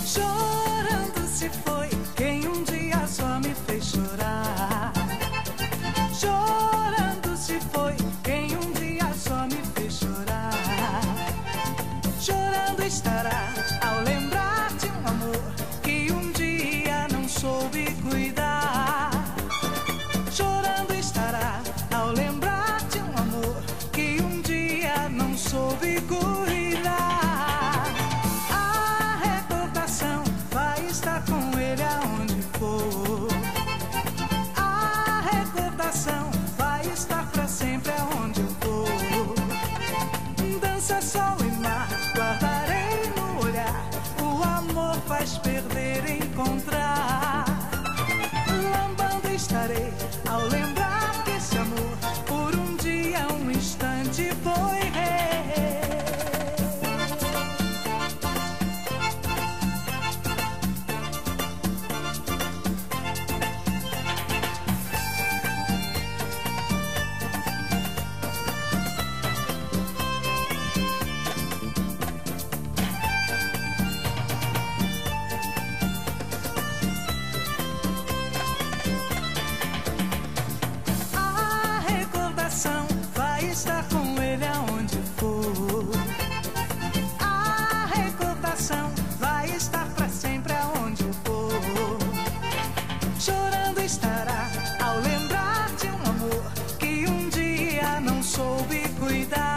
Chorando se foi quem um dia só me fez chorar. Chorando se foi quem um dia só me fez chorar. Chorando estará ao lembrar de um amor que um dia não soube cuidar. Chorando estará ao lembrar de um amor que um dia não soube cuidar. Estar com ele aonde for. A recordação vai estar pra sempre aonde eu for. Dança, sol e mar, guardarei no olhar. O amor faz perder e encontrar. Lambando estarei ao lembrar que esse amor por um dia, um instante foi rei. Vai estar com ele aonde for. A recordação vai estar pra sempre aonde eu for. Chorando estará ao lembrar de um amor que um dia não soube cuidar.